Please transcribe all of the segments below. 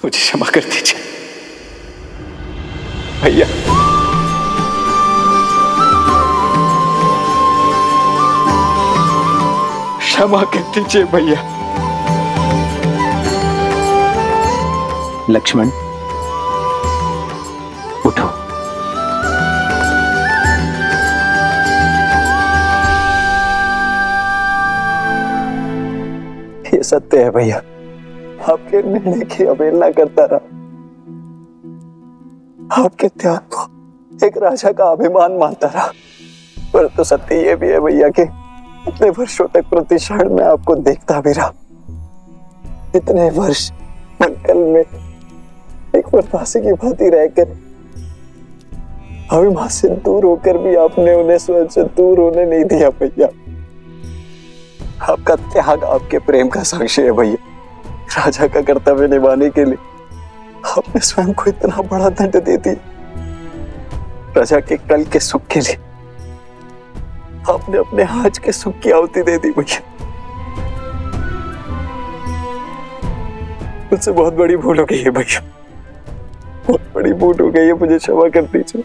मुझे क्षमा कर दीजिए भैया। क्षमा कर दीजिए भैया। लक्ष्मण उठो। ये सत्य है भैया, आपके निर्णय की अवहेलना करता रहा। आपके त्याग को एक राजा का अभिमान मानता रहा। पर तो सत्य ये भी है भैया कि इतने वर्षों तक प्रतिक्षण में आपको देखता भी रहा। इतने वर्ष मंगल में एक प्रवासी की भांति रहकर अभिमान से दूर होकर भी आपने उन्हें स्वयं से दूर होने नहीं दिया भैया। आपका त्याग आपके प्रेम का साक्षी है भैया। राजा का कर्तव्य निभाने के लिए आपने स्वयं को इतना बड़ा दंड दे दिया। प्रजा के कल के सुख के लिए आपने अपने आज के सुख की आहुति दे दी भैया। मुझसे बहुत बड़ी भूल हो गई है भैया, बहुत बड़ी भूल हो गई है, मुझे क्षमा कर दीजिए।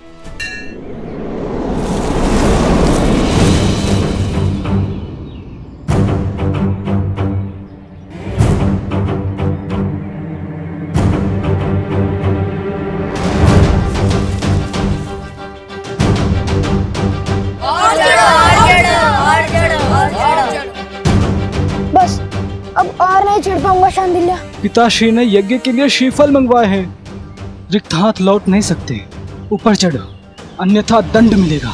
बस अब और नहीं चढ़ पाऊंगा शांडिल्य। पिताश्री ने यज्ञ के लिए श्रीफल मंगवाए हैं। रिक्त हाथ लौट नहीं सकते। ऊपर चढ़ो, अन्यथा दंड मिलेगा।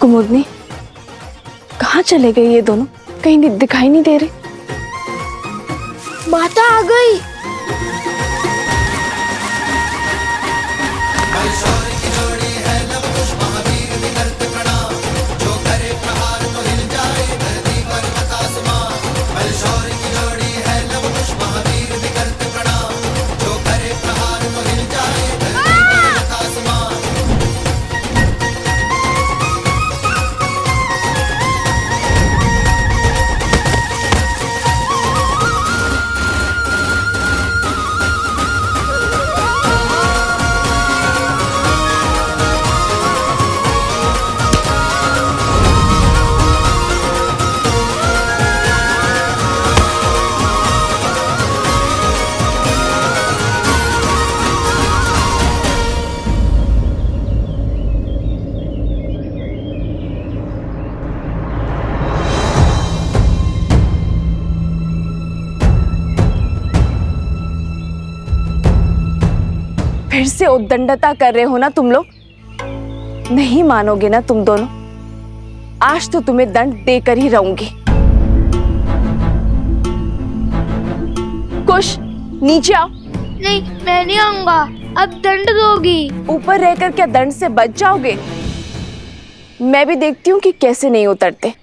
कुमुदनी, कहाँ चले गए ये दोनों? कहीं दिखाई नहीं दे रहे। माता आ गई। फिर से उद्दंडता कर रहे हो ना तुम लोग? नहीं मानोगे ना तुम दोनों? आज तो तुम्हें दंड देकर ही रहूंगी। कुश, नीचे आओ। नहीं, मैं नहीं आऊंगा। अब दंड दोगी। ऊपर रहकर क्या दंड से बच जाओगे? मैं भी देखती हूँ कि कैसे नहीं उतरते।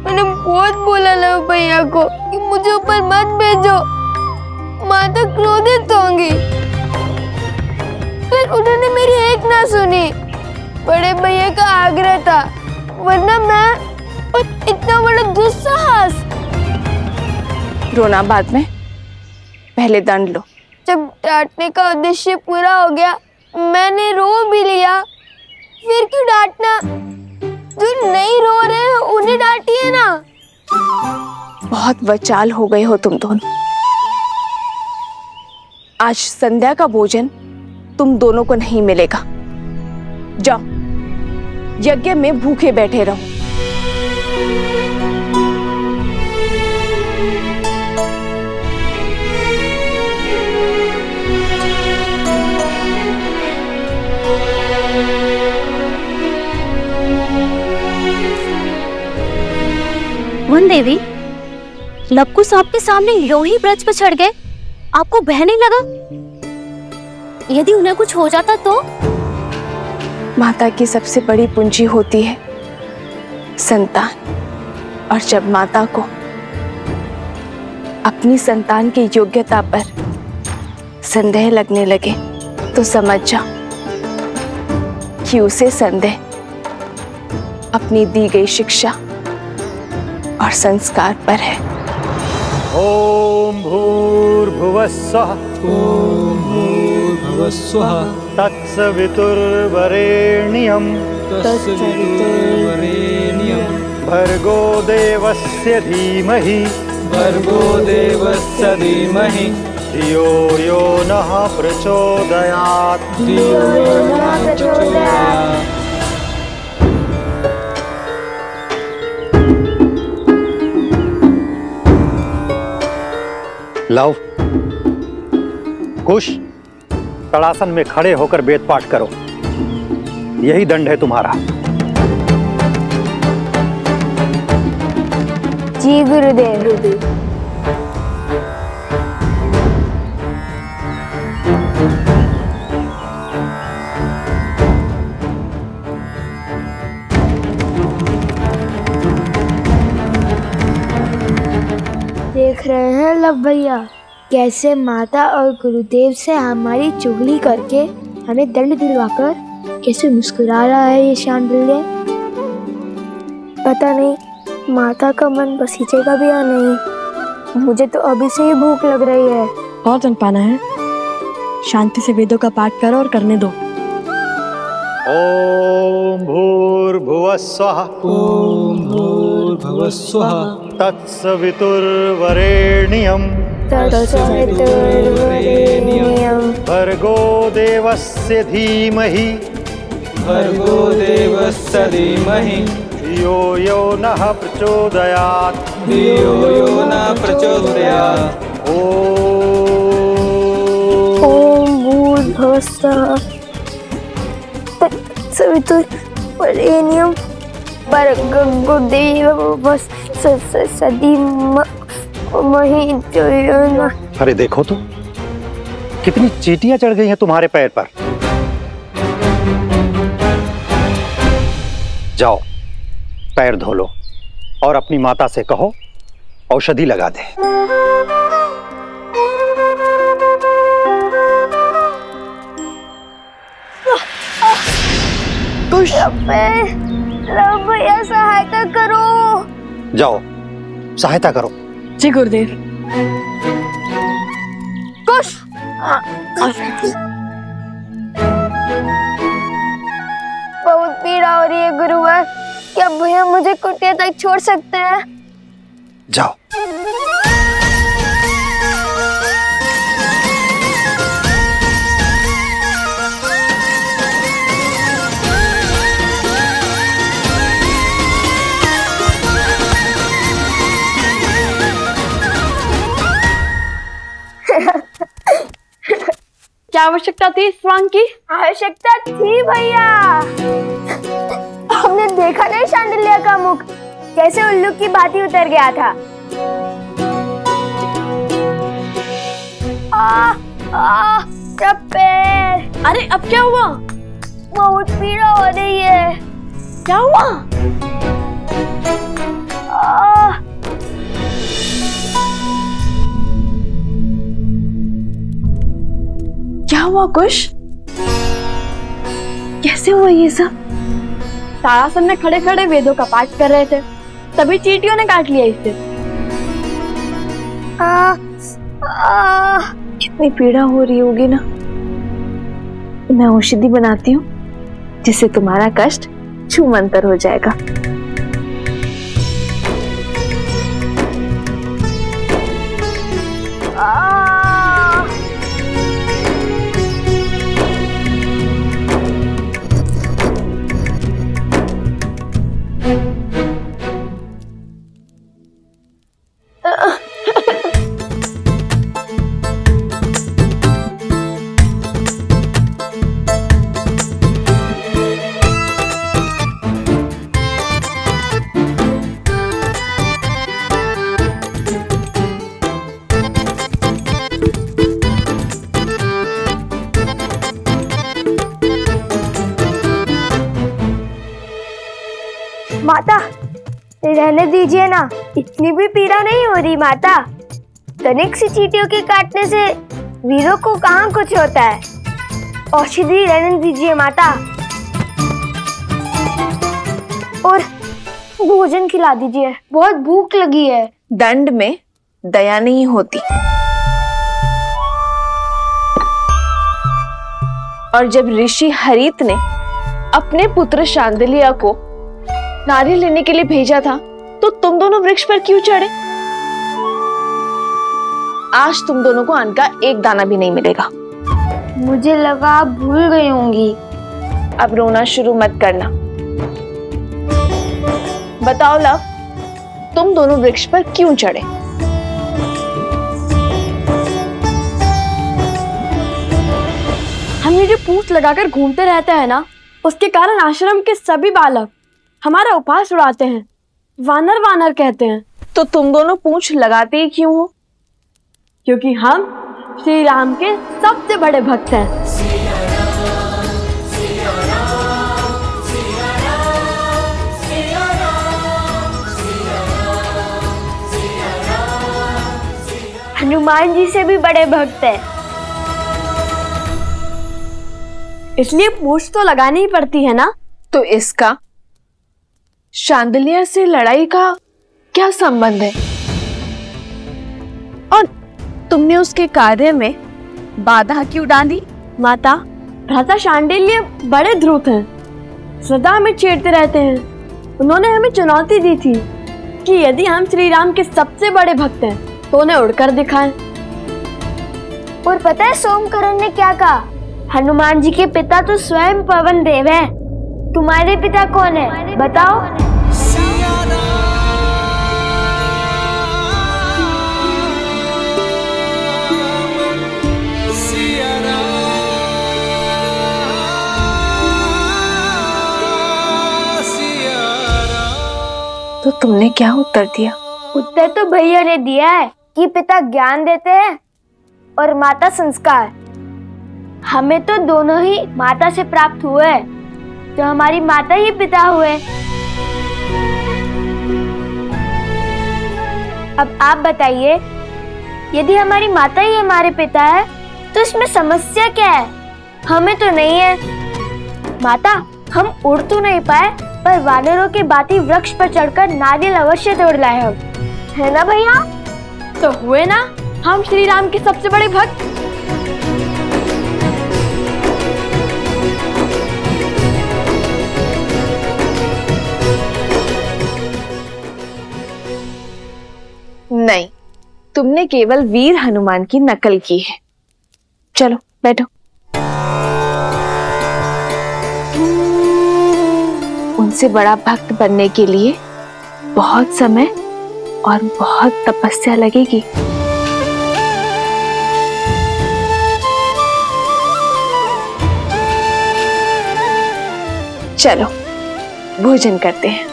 मैंने बहुत बोला ना भैया को कि मुझे ऊपर मत भेजो, माता क्रोधित होंगी। फिर उन्होंने मेरी एक ना सुनी। बड़े भैया का आग्रह था, वरना मैं और इतना बड़ा दुस्साहस। रोना बाद में, पहले दंड लो। जब डांटने का उद्देश्य पूरा हो गया, मैंने रो भी लिया। फिर क्यों डांटना? जो नहीं रो रहे हैं उन्हें डांटिए ना। बहुत वचाल हो गए हो तुम दोनों। आज संध्या का भोजन तुम दोनों को नहीं मिलेगा। जाओ, यज्ञ में भूखे बैठे रहो। वन देवी, लवकुश आपके सामने यूं ही ब्रज पर चढ़ गए, आपको भय नहीं लगा? यदि उन्हें कुछ हो जाता तो? माता की सबसे बड़ी पूंजी होती है संतान, और जब माता को अपनी संतान की योग्यता पर संदेह लगने लगे तो समझ जाओ कि उसे संदेह अपनी दी गई शिक्षा और संस्कार पर है। ओम भूर्भुवस्सुः ओम भूर्भुवस्सुः तत्सवितुर्वरेण्यं तत्सवितुर्वरेण्यं भर्गो देवस्य धीमहि धियो यो नः प्रचोदयात्। लव, कुश, तड़ासन में खड़े होकर वेद पाठ करो। यही दंड है तुम्हारा। जी गुरुदेव। देख रहे हैं लव भैया कैसे माता और गुरुदेव से हमारी चुगली करके हमें दंड दिलवाकर कैसे मुस्कुरा रहा है ये शांडिल्य। पता नहीं माता का मन बसीजेगा भी या नहीं। मुझे तो अभी से ही भूख लग रही है। और जन पाना है, शांति से वेदों का पाठ करो और करने दो। ओम भूर्भुवस्सुः ओम भूर्भुवस्सुः तत्सवितुर्वरेण्यं तत्सवितुर्वरेण्यं भर्गो देवस्य धीमहि धियो यो नः प्रचोदयात्। ओम भूर्भुवस्सुः तत्सवितुर्वरेण्यं भर्गो देवस्य धीमहि धियो यो नः। अरे देखो तो कितनी चींटियां चढ़ गई हैं तुम्हारे पैर पर। जाओ पैर धो लो और अपनी माता से कहो औषधि लगा दे। भैया सहायता करो। जाओ सहायता करो। जी गुरुदेव। कुश बहुत पीड़ा हो रही है गुरुवर। क्या भैया मुझे कुटिया तक छोड़ सकते हैं? जाओ। क्या आवश्यकता थी इस स्वांग की? आवश्यकता थी भैया। हमने देखा नहीं शांडिल्य का मुख कैसे उल्लू की भांति उतर गया था। पैर। अरे अब क्या हुआ? बहुत पीड़ा हो रही है। क्या हुआ? क्या हुआ कुश? कैसे हुआ ये सब? तारासन में खड़े खड़े वेदों का पाठ कर रहे थे, तभी चींटियों ने काट लिया इसे। इतनी पीड़ा हो रही होगी ना, मैं औषधि बनाती हूँ जिससे तुम्हारा कष्ट छूमंतर हो जाएगा। माता रहने दीजिए ना, इतनी भी पीड़ा नहीं हो रही माता। तनिक सी चींटियों के काटने से वीरों को कहाँ कुछ होता है। औषधि रहने दीजिए माता, और भोजन खिला दीजिए, बहुत भूख लगी है। दंड में दया नहीं होती, और जब ऋषि हरित ने अपने पुत्र शांडिल्य को नारियल लेने के लिए भेजा था तो तुम दोनों वृक्ष पर क्यों चढ़े? आज तुम दोनों को अन्न का एक दाना भी नहीं मिलेगा। मुझे लगा आप भूल गई होंगी। अब रोना शुरू मत करना। बताओ लव, तुम दोनों वृक्ष पर क्यों चढ़े? हम ये जो पूंछ लगाकर घूमते रहते हैं ना, उसके कारण आश्रम के सभी बालक हमारा उपहास उड़ाते हैं, वानर वानर कहते हैं। तो तुम दोनों पूंछ लगाते ही क्यों हो? क्योंकि हम श्री राम के सबसे बड़े भक्त हैं। हनुमान जी से भी बड़े भक्त हैं। इसलिए पूंछ तो लगानी ही पड़ती है ना। तो इसका शांडिल्य से लड़ाई का क्या संबंध है? और तुमने उसके कार्य में बाधा क्यों डाली? माता, भ्राता शांडिल्य बड़े ध्रुत हैं, सदा हमें छेड़ते रहते हैं। उन्होंने हमें चुनौती दी थी कि यदि हम श्री राम के सबसे बड़े भक्त हैं तो उन्हें उड़कर दिखाएं। और पता है सोमकरण ने क्या कहा? हनुमान जी के पिता तो स्वयं पवन देव हैं। तुम्हारे पिता कौन है बताओ? तो तुमने क्या उत्तर दिया? उत्तर तो भैया ने दिया है कि पिता ज्ञान देते हैं और माता संस्कार। हमें तो दोनों ही माता से प्राप्त हुए, तो हमारी माता ही पिता हुए। अब आप बताइए, यदि हमारी माता ही हमारे पिता है तो इसमें समस्या क्या है? हमें तो नहीं है। माता, हम उड़ तो नहीं पाए, पर वानरों के बाती वृक्ष पर चढ़कर नारियल अवश्य तोड़ लाए हम, है ना भैया? तो हुए ना हम श्री राम के सबसे बड़े भक्त। नहीं, तुमने केवल वीर हनुमान की नकल की है। चलो बैठो। उनसे बड़ा भक्त बनने के लिए बहुत समय और बहुत तपस्या लगेगी। चलो भोजन करते हैं।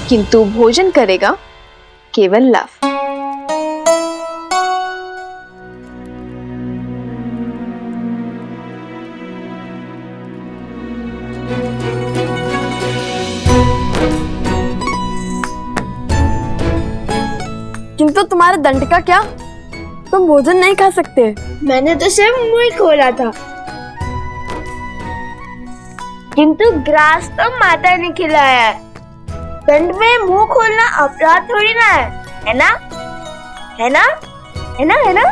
किंतु भोजन करेगा केवल लव। किंतु तुम्हारे दंड का क्या? तुम भोजन नहीं खा सकते। मैंने तो सिर्फ मुंह खोला था, किंतु ग्रास तो माता ने खिलाया है। दंड में मुंह खोलना अपराध थोड़ी ना है ना? है ना? है ना? है ना?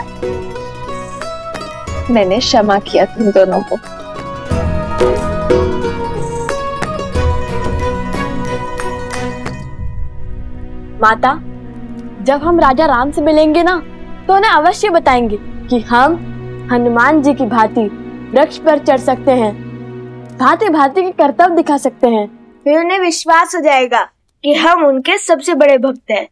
मैंने क्षमा किया तुम दोनों को। माता, जब हम राजा राम से मिलेंगे ना, तो उन्हें अवश्य बताएंगे कि हम हनुमान जी की भांति वृक्ष पर चढ़ सकते हैं, भांति भांति के कर्तव्य दिखा सकते हैं। फिर उन्हें विश्वास हो जाएगा कि हम उनके सबसे बड़े भक्त हैं।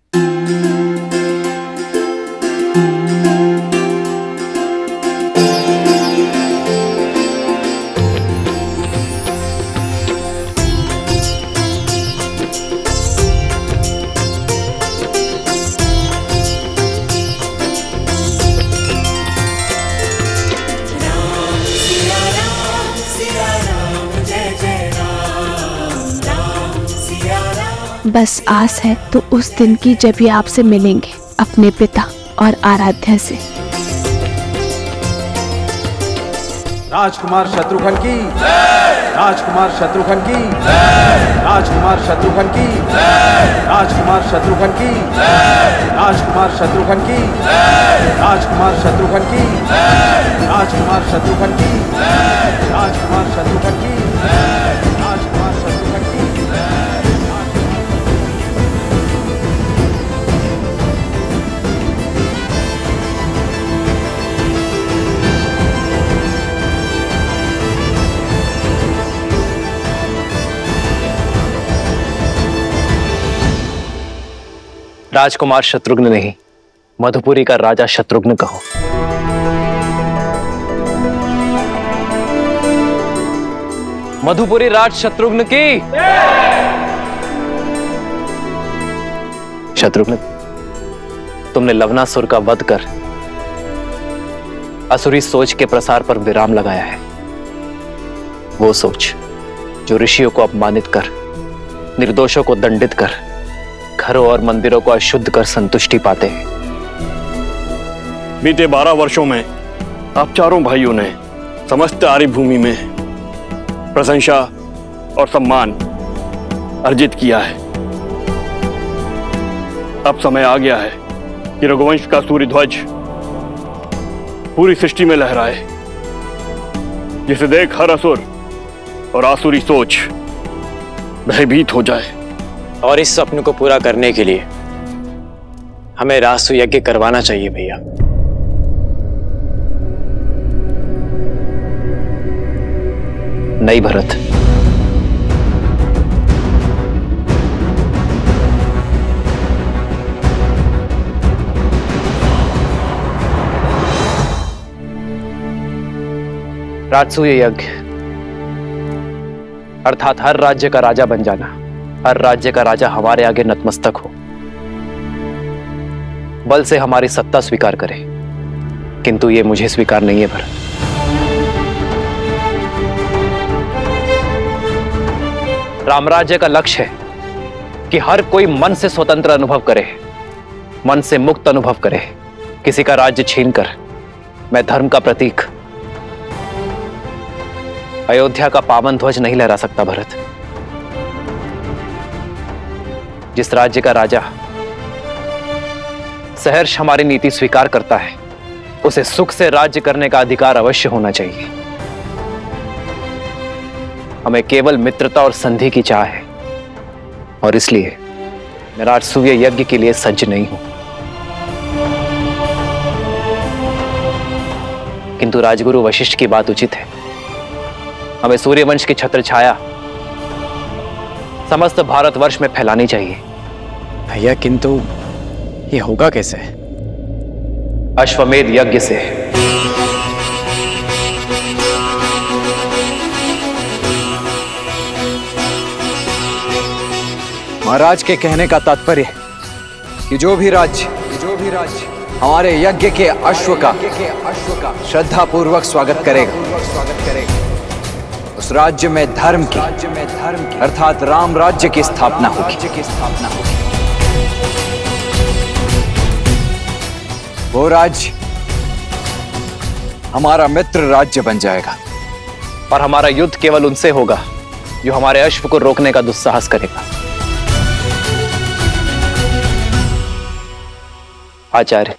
बस आस है तो उस दिन की जब ये आपसे मिलेंगे अपने पिता और आराध्या से। राजकुमार शत्रुघ्न की, राजकुमार शत्रुघ्न की, राजकुमार शत्रुघ्न की, राजकुमार शत्रुघ्न की, राजकुमार शत्रुघ्न की, राजकुमार शत्रुघ्न की, राजकुमार शत्रुघ्न की, राजकुमार शत्रुघ्न की, राजकुमार शत्रुघ्न की। राजकुमार शत्रुघ्न नहीं, मधुपुरी का राजा शत्रुघ्न कहो। मधुपुरी राज शत्रुघ्न की। शत्रुघ्न, तुमने लवनासुर का वध कर असुरी सोच के प्रसार पर विराम लगाया है। वो सोच जो ऋषियों को अपमानित कर, निर्दोषों को दंडित कर, घरों और मंदिरों को अशुद्ध कर संतुष्टि पाते हैं। बीते 12 वर्षों में आप चारों भाइयों ने समस्त आर्य भूमि में प्रशंसा और सम्मान अर्जित किया है। अब समय आ गया है कि रघुवंश का सूर्य ध्वज पूरी सृष्टि में लहराए, जिसे देख हर असुर और आसुरी सोच भयभीत हो जाए। और इस सपने को पूरा करने के लिए हमें रासु यज्ञ करवाना चाहिए भैया। नहीं भरत, राजसूय यज्ञ अर्थात हर राज्य का राजा बन जाना, हर राज्य का राजा हमारे आगे नतमस्तक हो, बल से हमारी सत्ता स्वीकार करे। किंतु ये मुझे स्वीकार नहीं है भरत। रामराज्य का लक्ष्य है कि हर कोई मन से स्वतंत्र अनुभव करे, मन से मुक्त अनुभव करे। किसी का राज्य छीनकर मैं धर्म का प्रतीक अयोध्या का पावन ध्वज नहीं लहरा सकता भरत। जिस राज्य का राजा सहर्ष हमारी नीति स्वीकार करता है, उसे सुख से राज्य करने का अधिकार अवश्य होना चाहिए। हमें केवल मित्रता और संधि की चाह है, और इसलिए मैं राजसूय यज्ञ के लिए सज्ज नहीं हूं। किंतु राजगुरु वशिष्ठ की बात उचित है। हमें सूर्यवंश की छत्र छाया समस्त भारतवर्ष में फैलानी चाहिए। भैया, किंतु ये होगा कैसे? अश्वमेध यज्ञ से। महाराज के कहने का तात्पर्य है कि जो भी राज्य हमारे यज्ञ के अश्व का श्रद्धा पूर्वक स्वागत करेगा, उस राज्य में धर्म की अर्थात राम राज्य की स्थापना होगी। वो राज्य हमारा मित्र राज्य बन जाएगा, और हमारा युद्ध केवल उनसे होगा जो हमारे अश्व को रोकने का दुस्साहस करेगा। आचार्य,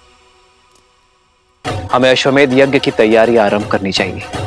हमें अश्वमेध यज्ञ की तैयारी आरंभ करनी चाहिए।